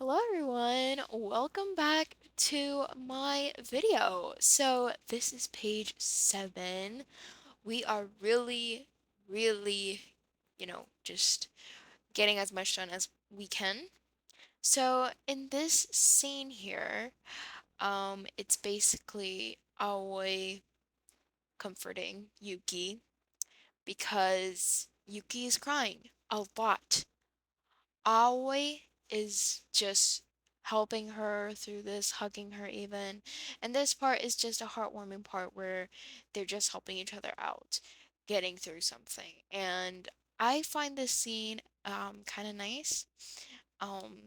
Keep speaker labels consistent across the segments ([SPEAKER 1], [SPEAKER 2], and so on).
[SPEAKER 1] Hello everyone, welcome back to my video. So this is page 7. We are really, just getting as much done as we can. So in this scene here, it's basically Aoi comforting Yuki because Yuki is crying a lot. Aoi is just helping her through this, hugging her even. And this part is just a heartwarming part where they're just helping each other out, getting through something. And I find this scene kind of nice. Um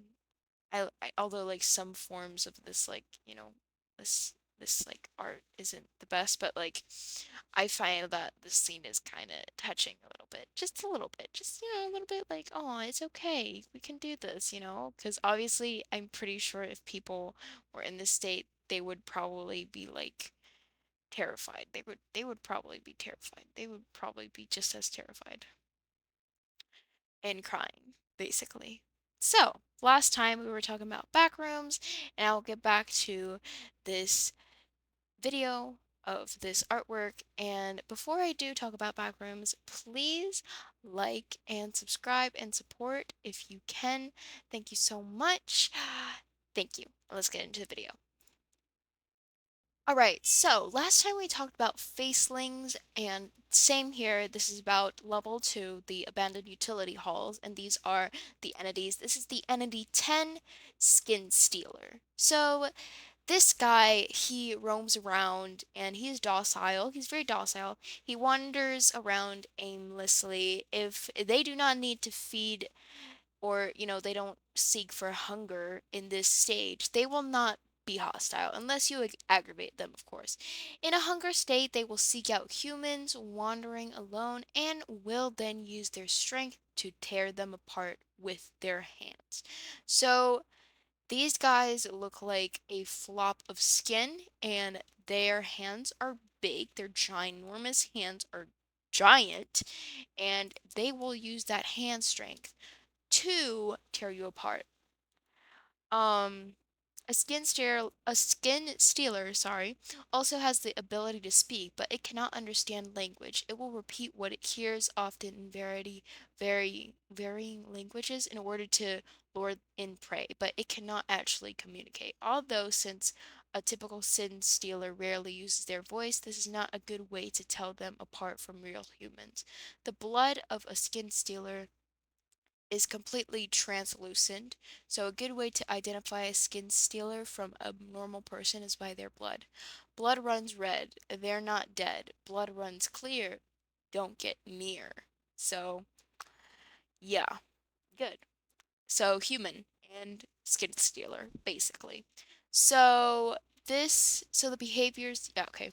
[SPEAKER 1] although like some forms of this this this like art isn't the best, but like I find that this scene is kind of touching a little bit, just a little bit, just a little bit like, oh, it's okay, we can do this, because obviously I'm pretty sure if people were in this state, they would probably be like terrified. They would probably be terrified. They would probably be just as terrified and crying, basically. So, last time we were talking about backrooms, and I'll get back to this video of this artwork. And before I do talk about backrooms, please like and subscribe and support if you can. Thank you so much. Thank you. Let's get into the video. Alright, so last time we talked about facelings, and same here, this is about level 2, the abandoned utility halls, and these are the entities. This is the entity 10, Skin Stealer. So this guy, he roams around and he's docile. He's very docile. He wanders around aimlessly. If they do not need to feed or, they don't seek for hunger in this stage, they will not be hostile unless you aggravate them, of course. In a hunger state, they will seek out humans wandering alone and will then use their strength to tear them apart with their hands. So, these guys look like a flop of skin, and their hands are big. Their ginormous hands are giant, and they will use that hand strength to tear you apart. Um, a skin stealer, sorry, also has the ability to speak, but it cannot understand language. It will repeat what it hears, often in varying languages, in order to lure in prey, but it cannot actually communicate. Although, since a typical sin stealer rarely uses their voice, this is not a good way to tell them apart from real humans. The blood of a skin stealer is completely translucent, so a good way to identify a skin stealer from a normal person is by their blood. Blood runs red, they're not dead. Blood runs clear, don't get near. So, yeah, good. So, human and skin stealer, basically. So, so the behaviors, yeah, okay.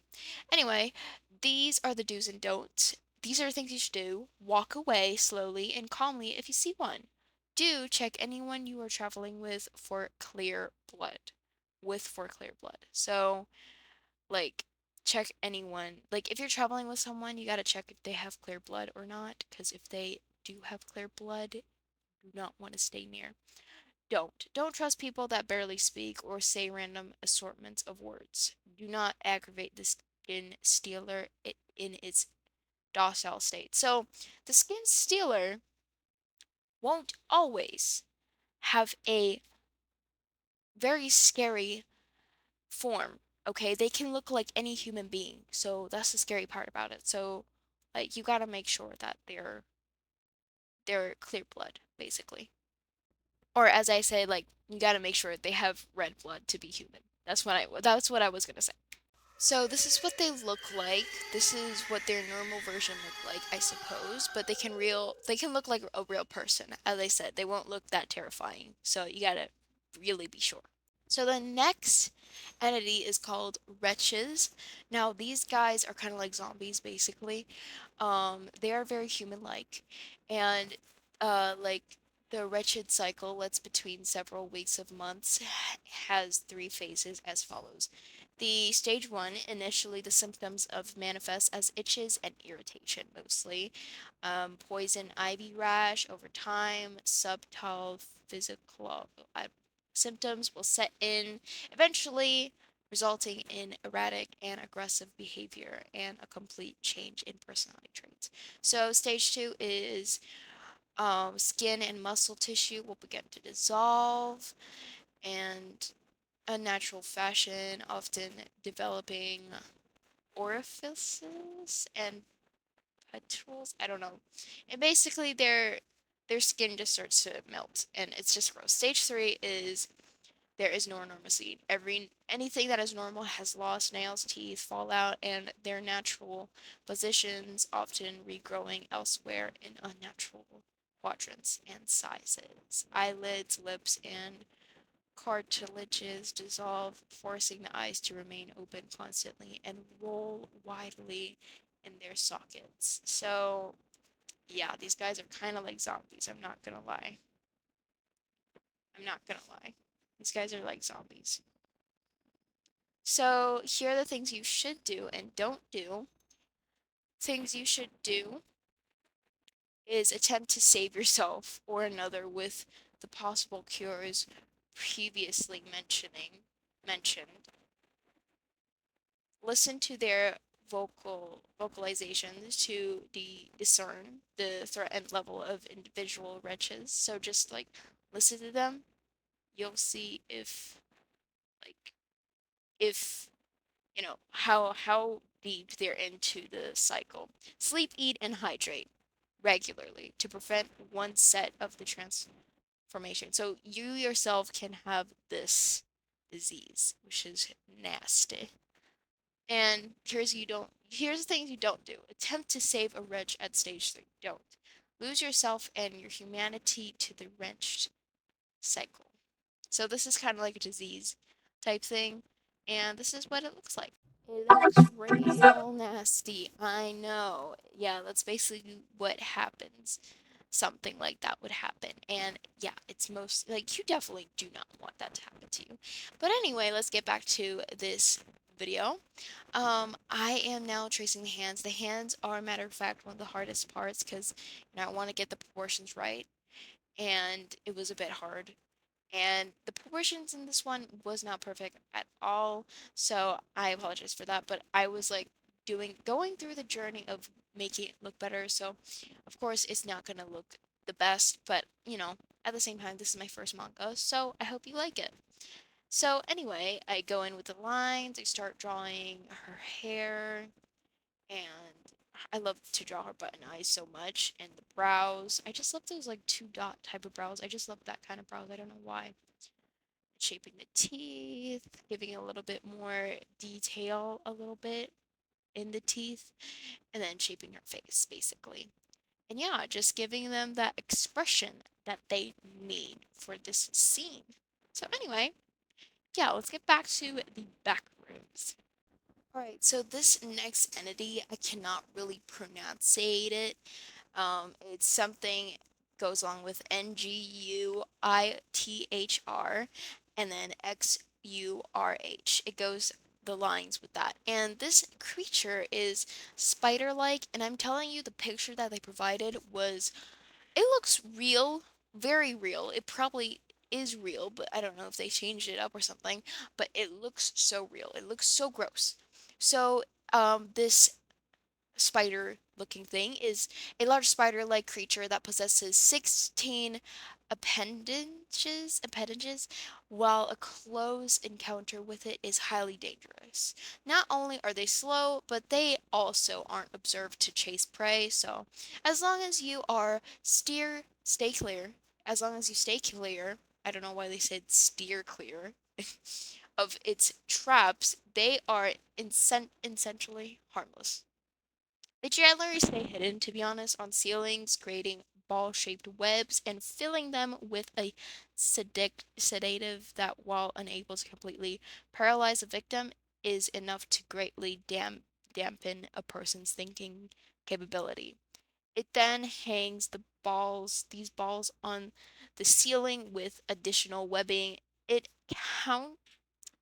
[SPEAKER 1] Anyway, these are the do's and don'ts. These are the things you should do. Walk away slowly and calmly if you see one. Do check anyone you are traveling with for clear blood. For clear blood. So, like, check anyone. Like, if you're traveling with someone, you gotta check if they have clear blood or not, because if they do have clear blood, do not want to stay near. Don't trust people that barely speak or say random assortments of words. Do not aggravate the skin stealer in its docile state. So, the skin stealer won't always have a very scary form. Okay, they can look like any human being. So, that's the scary part about it. So, like, you got to make sure that they're clear blood, basically. Or as I say, like, you got to make sure they have red blood to be human. That's what I was going to say. So this is what they look like. This is what their normal version look like, I suppose. But they can look like a real person. As I said, they won't look that terrifying. So you gotta really be sure. So the next entity is called wretches. Now these guys are kind of like zombies, basically. They are very human-like, and like the wretched cycle, that's between several weeks of months, has 3 phases as follows. The stage 1, initially the symptoms of manifest as itches and irritation mostly. Poison ivy rash over time, subtle physical, symptoms will set in, eventually resulting in erratic and aggressive behavior and a complete change in personality traits. So, stage two is skin and muscle tissue will begin to dissolve and unnatural fashion, often developing orifices and petals. I don't know. And basically, their skin just starts to melt, and it's just gross. Stage three is there is no normalcy. Anything that is normal has lost nails, teeth, fallout, and their natural positions, often regrowing elsewhere in unnatural quadrants and sizes. Eyelids, lips, and cartilages dissolve, forcing the eyes to remain open constantly and roll widely in their sockets. So, yeah, these guys are kind of like zombies. I'm not gonna lie. I'm not gonna lie. These guys are like zombies. So, here are the things you should do and don't do. Things you should do is attempt to save yourself or another with the possible cures previously mentioned. Listen to their vocalizations to discern the threat and level of individual wretches. So just like listen to them, you'll see like if how deep they're into the cycle. Sleep, eat, and hydrate regularly to prevent one set of the transformation. So you yourself can have this disease, which is nasty. And here's the things you don't do. Attempt to save a wretch at stage three. Don't. Lose yourself and your humanity to the wrenched cycle. So this is kind of like a disease type thing, and this is what it looks like. It looks real nasty. I know. Yeah, that's basically what happens. Something like that would happen. And yeah, it's most like you definitely do not want that to happen to you. But anyway, let's get back to this video. I am now tracing the hands. The hands are, matter of fact, one of the hardest parts because I want to get the proportions right, and it was a bit hard. And the proportions in this one was not perfect at all, so I apologize for that. But I was like going through the journey of making it look better. So, of course, it's not gonna look the best, but at the same time, this is my first manga, so I hope you like it. So anyway, I go in with the lines, I start drawing her hair, and I love to draw her button eyes so much, and the brows. I just love those like two dot type of brows. I just love that kind of brows. I don't know why. Shaping the teeth, giving a little bit more detail, a little bit in the teeth, and then shaping her face, basically. And yeah, just giving them that expression that they need for this scene. So anyway, yeah, let's get back to the back rooms. Alright, so this next entity, I cannot really pronunciate it. It's something goes along with Nguithr and then Xurh. It goes the lines with that. And this creature is spider-like, and I'm telling you, the picture that they provided was it looks real, very real. It probably is real, but I don't know if they changed it up or something. But it looks so real. It looks so gross. So, this spider looking thing is a large spider like creature that possesses 16 appendages, while a close encounter with it is highly dangerous. Not only are they slow, but they also aren't observed to chase prey, so as long as you are stay clear, as long as you stay clear, I don't know why they said steer clear, of its traps, they are essentially harmless. They generally stay hidden, to be honest, on ceilings, creating ball-shaped webs and filling them with a sedative that, while unable to completely paralyze a victim, is enough to greatly dampen a person's thinking capability. It then hangs these balls on the ceiling with additional webbing. It count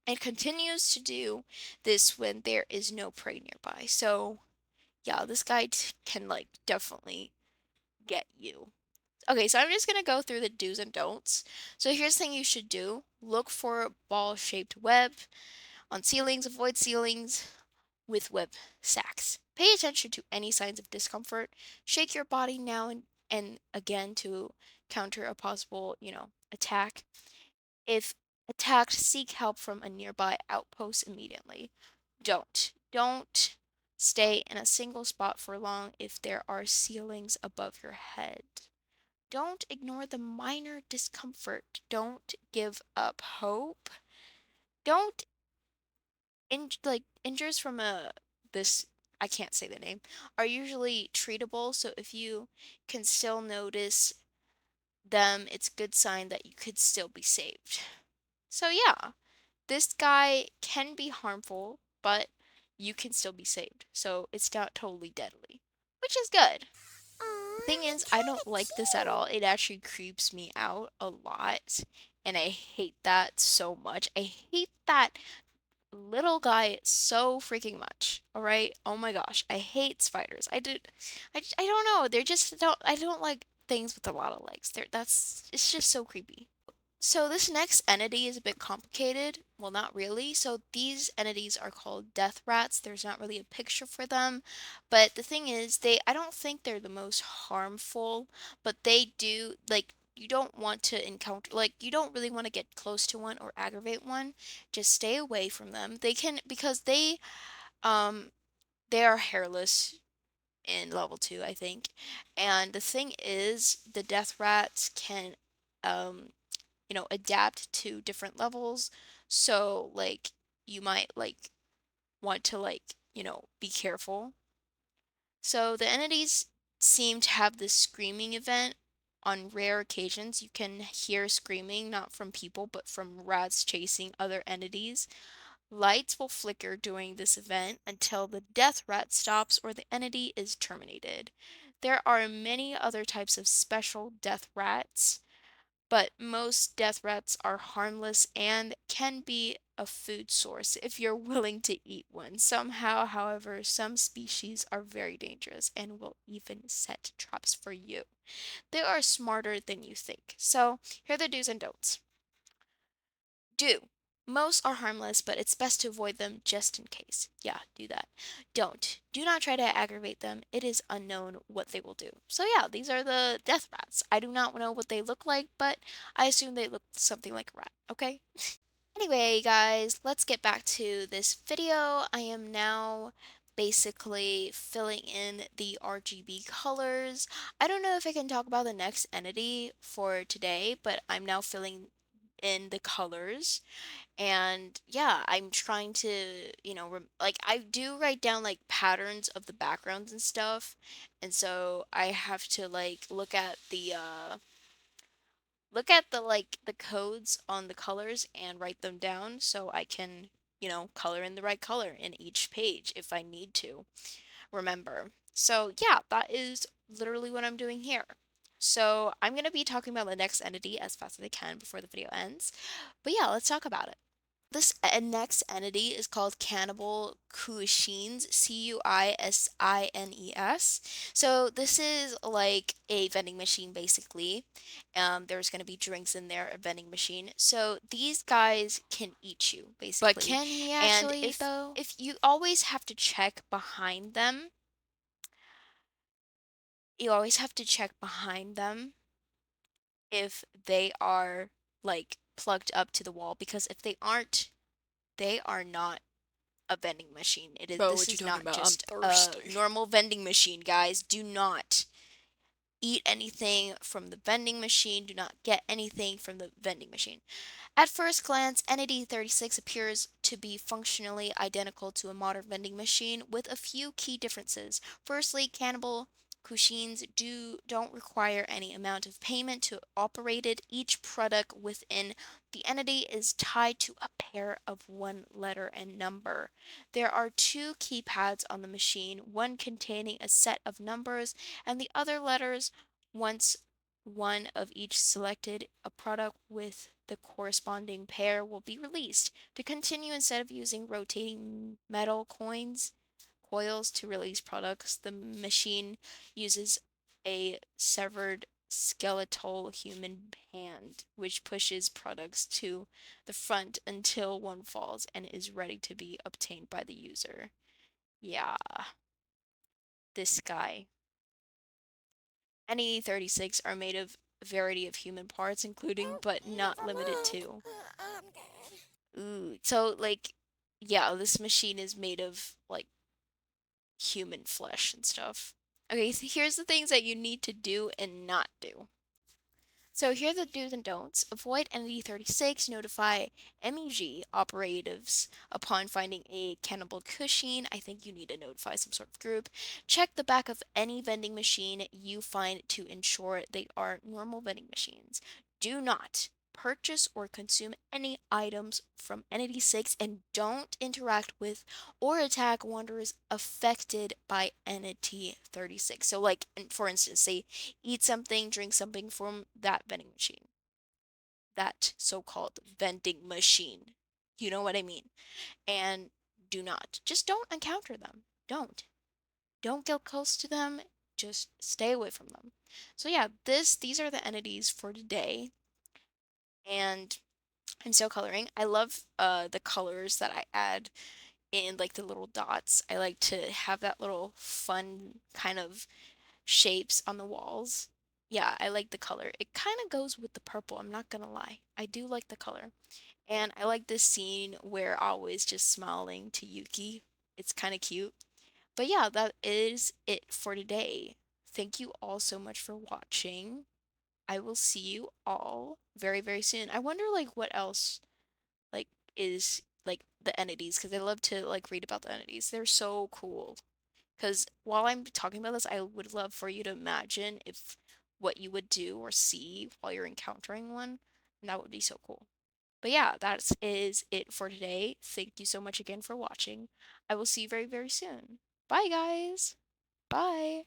[SPEAKER 1] and continues to do this when there is no prey nearby. So yeah, this guy can like definitely get you. Okay, so I'm just gonna go through the do's and don'ts. So here's the thing you should do. Look for ball-shaped web on ceilings. Avoid ceilings with web sacks. Pay attention to any signs of discomfort. Shake your body now and again to counter a possible, attack. If attacked, seek help from a nearby outpost immediately. Don't stay in a single spot for long if there are ceilings above your head. Don't ignore the minor discomfort. Don't give up hope. Don't injuries from a this I can't say the name are usually treatable, so if you can still notice them, it's a good sign that you could still be saved. So yeah, this guy can be harmful, but you can still be saved. So it's not totally deadly, which is good. The thing
[SPEAKER 2] Aw,
[SPEAKER 1] is,
[SPEAKER 2] it's
[SPEAKER 1] I don't
[SPEAKER 2] kinda
[SPEAKER 1] like this at all.
[SPEAKER 2] cute.
[SPEAKER 1] It actually creeps me out a lot, and I hate that so much. I hate that little guy so freaking much. All right? Oh my gosh, I hate spiders. I don't know. They're just don't I don't like things with a lot of legs. That's it's just so creepy. So this next entity is a bit complicated. Well, not really. So these entities are called death rats. There's not really a picture for them, but the thing is, I don't think they're the most harmful, but they do like you don't want to encounter you don't really want to get close to one or aggravate one. Just stay away from them. They can because um they are hairless in level 2, I think. And the thing is, the death rats can um adapt to different levels. So, you might, want to, be careful. So, the entities seem to have this screaming event. On rare occasions, you can hear screaming not from people, but from rats chasing other entities. Lights will flicker during this event until the death rat stops or the entity is terminated. There are many other types of special death rats, but most death rats are harmless and can be a food source if you're willing to eat one. Somehow, however, some species are very dangerous and will even set traps for you. They are smarter than you think. So, here are the do's and don'ts. Do. Most are harmless, but it's best to avoid them just in case. Yeah, do that. Don't. Do not try to aggravate them. It is unknown what they will do. So yeah, these are the death rats. I do not know what they look like, but I assume they look something like a rat, okay? Anyway, guys, let's get back to this video. I am now basically filling in the RGB colors. I don't know if I can talk about the next entity for today, but I'm now filling in the colors. And yeah, I'm trying to, I do write down like patterns of the backgrounds and stuff. And so I have to look at the codes on the colors and write them down so I can, color in the right color in each page if I need to remember. So yeah, that is literally what I'm doing here. So I'm going to be talking about the next entity as fast as I can before the video ends. But yeah, let's talk about it. This next entity is called Cannibal Cuisines, Cuisines. So this is like a vending machine basically. There's going to be drinks in there, a vending machine. So these guys can eat you But basically.
[SPEAKER 2] Can he
[SPEAKER 1] And
[SPEAKER 2] actually, though?
[SPEAKER 1] if you always have to check behind them, you always have to check behind them if they are plugged up to the wall because if they aren't, they are not a vending machine.
[SPEAKER 2] Bro,
[SPEAKER 1] This
[SPEAKER 2] what you
[SPEAKER 1] is
[SPEAKER 2] talking
[SPEAKER 1] not
[SPEAKER 2] about? I'm
[SPEAKER 1] just a
[SPEAKER 2] thirsty.
[SPEAKER 1] normal vending machine, guys. Do not eat anything from the vending machine. Do not get anything from the vending machine. At first glance, Entity 36 appears to be functionally identical to a modern vending machine with a few key differences. Firstly, Cannibal Cuisines don't require any amount of payment to operate it. Each product within the entity is tied to a pair of one letter and number. There are two keypads on the machine, one containing a set of numbers and the other letters. Once one of each selected, a product with the corresponding pair will be released. To continue, instead of using rotating metal coils to release products, the machine uses a severed skeletal human hand, which pushes products to the front until one falls and is ready to be obtained by the user. Yeah, this guy. Any 36 are made of a variety of human parts, including but not limited to. Ooh, so like, yeah, this machine is made of like human flesh and stuff. Okay, so here's the things that you need to do and not do. So here are the do's and don'ts. Avoid Entity 36. Notify MEG operatives upon finding a cannibal cushing. I think you need to notify some sort of group. Check the back of any vending machine you find to ensure they are normal vending machines. Do not purchase or consume any items from Entity 6 and don't interact with or attack wanderers affected by Entity 36. So like for instance, say eat something, drink something from that vending machine. That so called vending machine. You know what I mean? And do not. Just don't encounter them. Don't. Don't get close to them. Just stay away from them. So yeah, these are the entities for today. And I'm still coloring. I love the colors that I add in like the little dots. I like to have that little fun kind of shapes on the walls. Yeah, I like the color. It kind of goes with the purple, I'm not gonna lie. I do like the color. And I like this scene where Always just smiling to Yuki. It's kind of cute. But yeah, that is it for today. Thank you all so much for watching. I will see you all very, very soon. I wonder like what else like is like the entities because I love to like read about the entities. They're so cool. Because while I'm talking about this, I would love for you to imagine if what you would do or see while you're encountering one. And that would be so cool. But yeah, that is it for today. Thank you so much again for watching. I will see you very, very soon. Bye, guys. Bye.